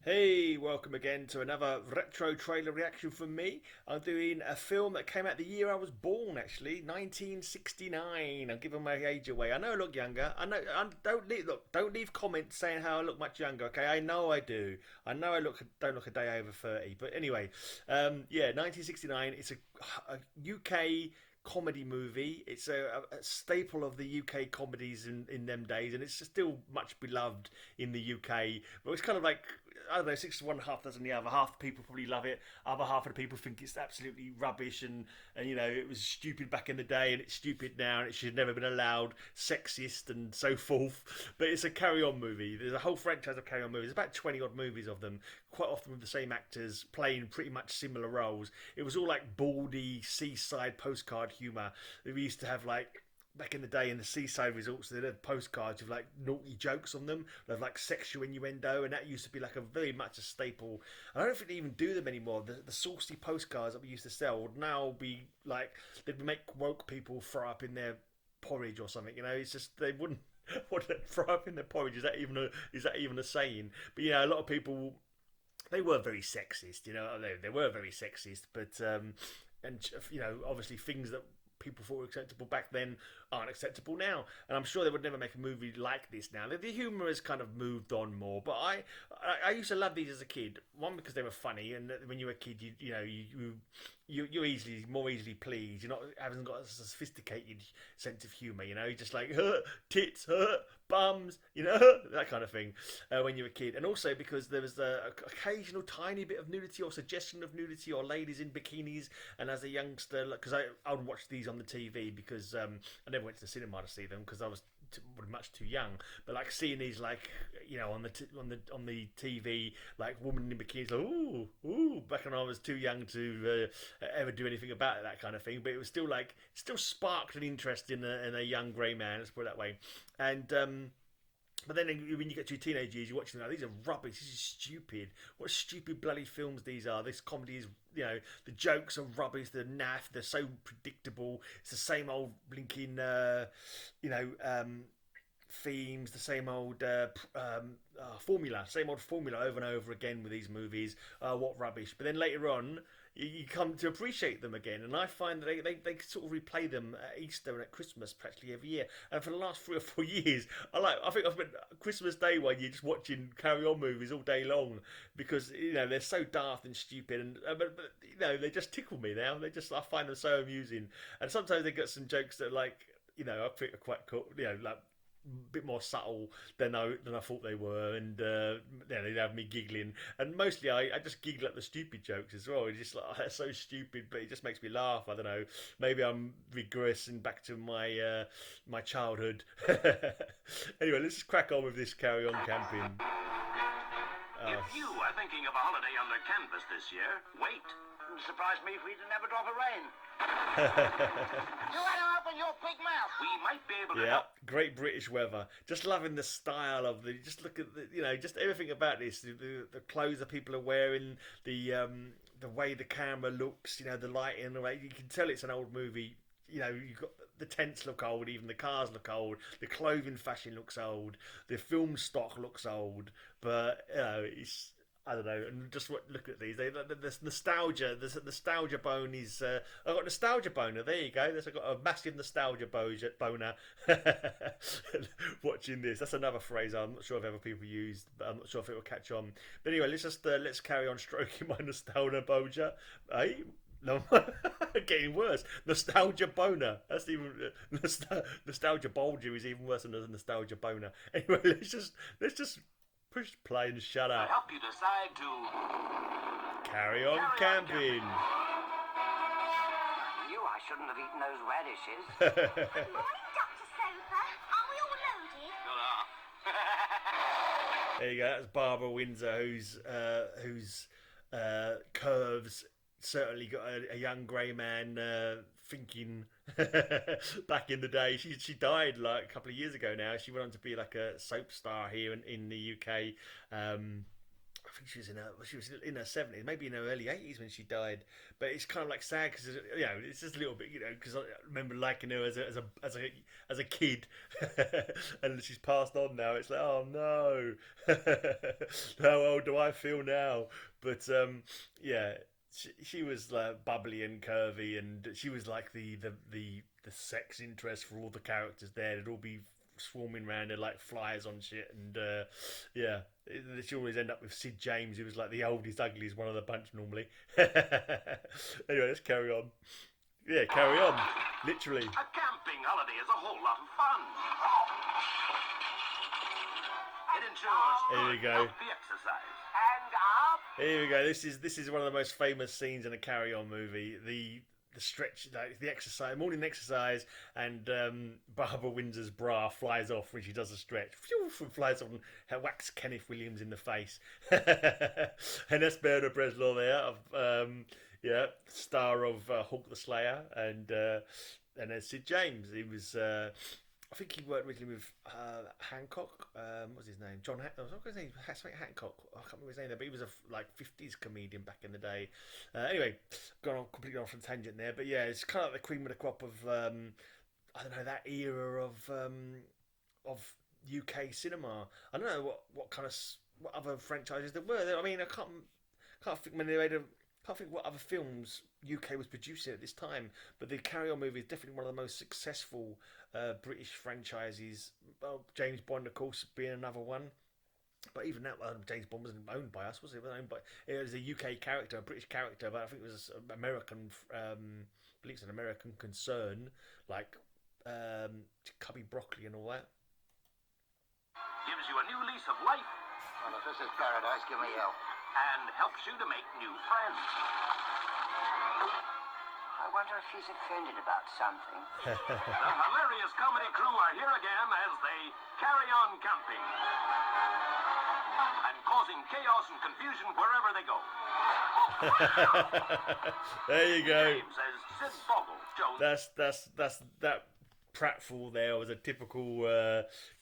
Hey, welcome again to another retro trailer reaction from me. I'm doing a film that came out the year I was born, actually, 1969. I'm giving my age away. I know I look younger. I know. Don't leave comments saying how I look much younger. Okay, I know I do. I know I don't look a day over 30. But anyway, yeah, 1969. It's a UK comedy movie. It's a staple of the UK comedies in them days, and it's still much beloved in the UK. But it's kind of like, I don't know, 61 half dozen the other. Half the people probably love it. Other half of the people think it's absolutely rubbish, and it was stupid back in the day and it's stupid now and it should have never been allowed, sexist and so forth. But it's a carry on movie. There's a whole franchise of carry on movies. There's about 20 odd movies of them, quite often with the same actors playing pretty much similar roles. It was all like baldy seaside postcard humour. We used to have like back in the day in the seaside resorts, they'd have postcards with like naughty jokes on them, they'd have like sexual innuendo, and that used to be like a very much a staple. I don't think they even do them anymore. The saucy postcards that we used to sell would now be like they'd make woke people throw up in their porridge or something. It's just they wouldn't want to throw up in their porridge. Is that even a saying? But a lot of people, they were very sexist. They were very sexist, but and obviously things that people thought were acceptable back then aren't acceptable now. And I'm sure they would never make a movie like this now. The humour has kind of moved on more, but I used to love these as a kid. One, because they were funny, and when you were a kid, you're more easily pleased. You're not haven't got a sophisticated sense of humour. You're just like tits, bums, that kind of thing when you were a kid. And also because there was the occasional tiny bit of nudity or suggestion of nudity or ladies in bikinis. And as a youngster, because I would watch these on the TV because I never went to the cinema to see them because I was much too young. But like seeing these like on the TV, like woman in bikinis, like ooh, back when I was too young to ever do anything about it, that kind of thing. But it was still sparked an interest in a young grey man. Let's put it that way. And but then when you get to your teenage years, you're watching that. These are rubbish. This is stupid. What stupid bloody films these are. This comedy is, the jokes are rubbish. They're naff. They're so predictable. It's the same old blinking, you know, um, themes, the same old formula over and over again with these movies. What rubbish! But then later on, you come to appreciate them again, and I find that they sort of replay them at Easter and at Christmas practically every year. And for the last 3 or 4 years, I think I've spent Christmas Day one year just watching Carry On movies all day long because they're so daft and stupid, and but they just tickle me now. I find them so amusing, and sometimes they get some jokes that I think are quite cool. Like bit more subtle than I thought they were, and they have me giggling. And mostly, I just giggle at the stupid jokes as well. It's just like that's so stupid, but it just makes me laugh. I don't know. Maybe I'm regressing back to my childhood. Anyway, let's just crack on with this carry on camping. If you are thinking of a holiday under canvas this year, wait. Surprise me if we didn't have a drop of rain. You had to open your big mouth. We might be able to Yeah, help. great British weather. Just loving the style of the. Just look at just everything about this. The clothes that people are wearing, the way the camera looks. The lighting, the way you can tell it's an old movie. You've got the tents look old, even the cars look old, the clothing fashion looks old, the film stock looks old, but it's. I don't know, and just look at these. The nostalgia, the nostalgia bone is. I've got nostalgia boner. There you go. I've got a massive nostalgia boner. Watching this, that's another phrase I'm not sure if ever people used, but I'm not sure if it will catch on. But anyway, let's carry on stroking my nostalgia boner. Hey, no, getting worse. Nostalgia boner. That's even nostalgia bulger is even worse than the nostalgia boner. Anyway, let's just push play and shut To up. help you decide to Carry on carry on camping. camping. Knew I shouldn't have eaten those radishes. Morning, Dr. Soper. Are we all loaded? There you go. That's Barbara Windsor, whose curves certainly got a young grey man thinking back in the day. She died like a couple of years ago now. She went on to be like a soap star here in the UK. think she was in her 70s, maybe in her early 80s when she died. But it's kind of like sad because it's just a little bit, because I remember liking her as a kid, and she's passed on now. It's like, oh no, how old do I feel now? But yeah. She was like bubbly and curvy, and she was like the sex interest for all the characters there. They'd all be swarming around her like flies on shit, and yeah, she always end up with Sid James, who was like the oldest, ugliest one of the bunch normally. Anyway, let's carry on. Yeah, carry on. Literally. A camping holiday is a whole lot of fun. It ensures Here we go. healthy exercise. And up. Here we go. This is one of the most famous scenes in a Carry On movie. The stretch, like the exercise, morning exercise, and Barbara Windsor's bra flies off when she does a stretch. Flies off and whacks Kenneth Williams in the face. And that's Bernard Bresslaw there, star of Hawk the Slayer, and then Sid James. He was. I think he worked originally with Hancock. What's his name? John. I was going to say something Hancock. I can't remember his name there, but he was a 50s comedian back in the day. Anyway, gone on completely off on a tangent there, but yeah, it's kind of like the cream of the crop of I don't know, that era of UK cinema. I don't know what other franchises there were. I mean, I can't think many. Can't think what other films UK was producing at this time, but the Carry On movie is definitely one of the most successful British franchises. Well, James Bond, of course, being another one. But even that one, James Bond wasn't owned by us, was it? It was owned by, it was a UK character, a British character, but I think it was American. I believe it's an American concern, like Cubby Broccoli and all that. Gives you a new lease of life. Well, if this is paradise, give me hell. And helps you to make new friends. I wonder if he's offended about something. The hilarious comedy crew are here again as they carry on camping. And causing chaos and confusion wherever they go. There you go. James says Sid Boggle, Jones. That pratfall there was a typical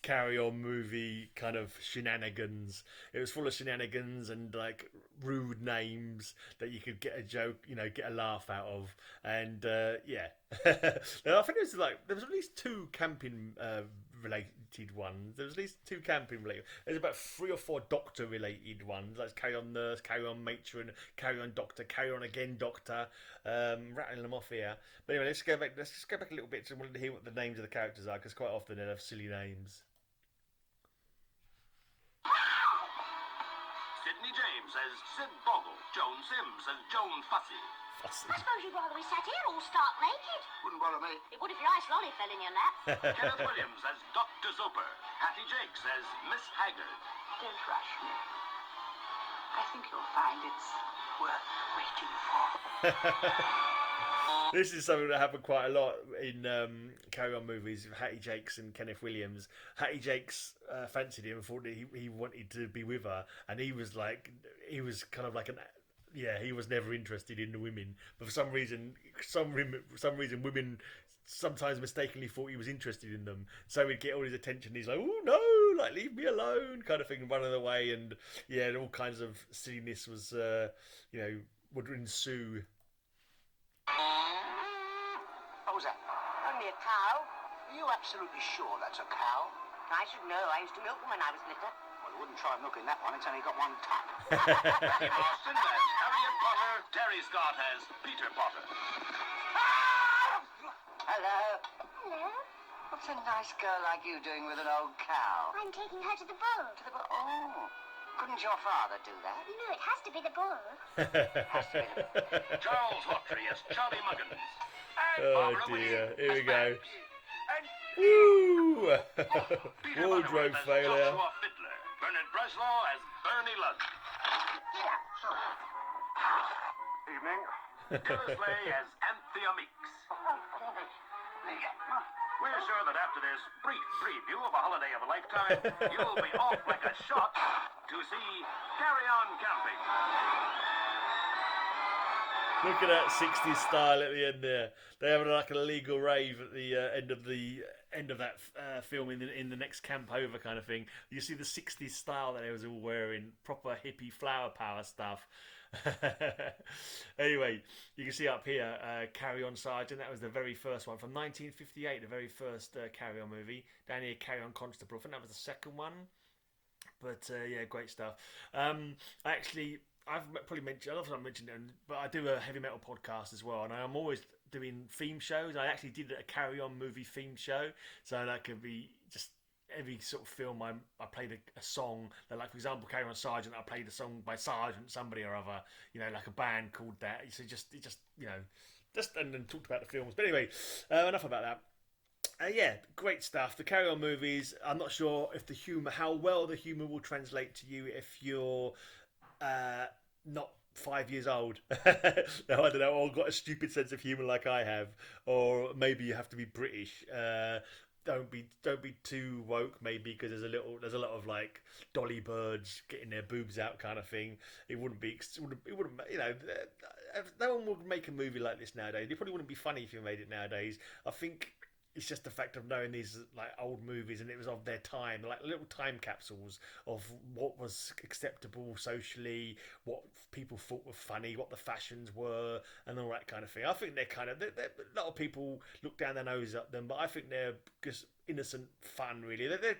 Carry On movie kind of shenanigans. It was full of shenanigans and like rude names that you could get a joke, get a laugh out of. And yeah, I think there was at least two camping related ones. There was at least two camping related. There's about 3 or 4 doctor related ones, like Carry On Nurse, Carry On Matron, Carry On Doctor, Carry On Again Doctor. Rattling them off here. But anyway, let's just go back a little bit to hear what the names of the characters are, because quite often they have silly names. Sidney James says Sid Boggle. Joan Sims says Joan Fussy. I suppose you'd rather we sat here all stark naked. Wouldn't bother me. It would if your ice lolly fell in your lap. Kenneth Williams says Dr. Zoper. Hattie Jake says Miss Haggard. Don't rush me. I think you'll find it's worth waiting for. This is something that happened quite a lot in Carry On movies with Hattie Jakes and Kenneth Williams. Hattie Jakes fancied him and thought that he wanted to be with her, and he was kind of like he was never interested in the women. But for some reason, women sometimes mistakenly thought he was interested in them. So he'd get all his attention. He's like, "Oh no, like leave me alone," kind of thing, running away, and yeah, all kinds of silliness was would ensue. What was that? Only a cow. Are you absolutely sure that's a cow? I should know. I used to milk them when I was little. Well, you wouldn't try milking that one. It's only got one tap. Steve Austin has Harriet Potter. Terry Scott has Peter Potter. Hello. Hello. What's a nice girl like you doing with an old cow? I'm taking her to the bull. Oh. Couldn't your father do that? No, it has to be the bull. Charles Hawtrey as Charlie Muggins. And Oh Barbara dear, Winnie here we as go. Babs. And Woo! Peter Wardrobe Butterworth as failure. Joshua Fiddler. Bernard Bresslaw as Bernie Lunt. Evening. Dillersley as Anthea Meeks. We're sure that after this brief preview of a holiday of a lifetime, you'll be off like a shot to see Carry On Camping. Look at that 60s style at the end there. They have like an illegal rave at the end of that film in the next camp over kind of thing. You see the 60s style that they was all wearing, proper hippie flower power stuff. Anyway, you can see up here, Carry On Sergeant. That was the very first one from 1958, the very first Carry On movie. Down here, Carry On Constable. I think that was the second one. But yeah, great stuff. I've probably mentioned, I don't know if I mentioned it, but I do a heavy metal podcast as well, and I'm always doing theme shows. I actually did a Carry On movie theme show, so that could be just every sort of film I played a song. Like for example, Carry On Sergeant, I played a song by Sergeant somebody or other, like a band called that. So just and then talked about the films. But anyway, enough about that. Yeah, great stuff. The Carry On movies. I'm not sure if how well the humour will translate to you if you're not 5 years old. No, I don't know, or got a stupid sense of humour like I have, or maybe you have to be British. Don't be too woke, maybe, because there's a lot of like dolly birds getting their boobs out kind of thing. It wouldn't, no one would make a movie like this nowadays. It probably wouldn't be funny if you made it nowadays. I think it's just the fact of knowing these like old movies, and it was of their time, like little time capsules of what was acceptable socially, what people thought were funny, what the fashions were, and all that kind of thing. I think they're a lot of people look down their nose at them, but I think they're just innocent fun, really. They're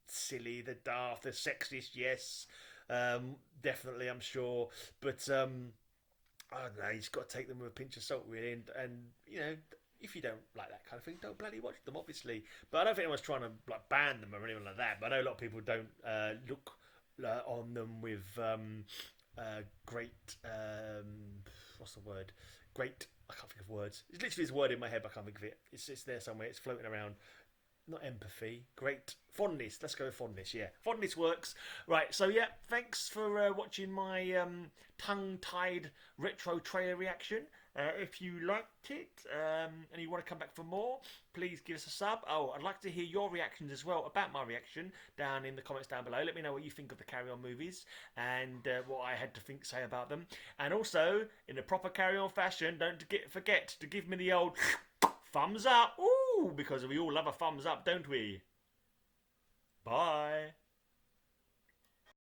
silly, they're daft, they're sexist, yes, definitely, I'm sure, but I don't know, you just got to take them with a pinch of salt, really, and if you don't like that kind of thing, don't bloody watch them, obviously. But I don't think anyone's trying to like ban them or anything like that. But I know a lot of people don't look on them with great. What's the word? Great. I can't think of words. It's literally this word in my head, but I can't think of it. It's there somewhere. It's floating around. Not empathy. Great fondness. Let's go with fondness. Yeah, fondness works. Right. So yeah, thanks for watching my tongue-tied retro trailer reaction. If you liked it and you want to come back for more, please give us a sub. Oh, I'd like to hear your reactions as well about my reaction down in the comments down below. Let me know what you think of the Carry On movies and what I had to say about them. And also, in a proper Carry On fashion, don't forget to give me the old thumbs up. Ooh, because we all love a thumbs up, don't we? Bye.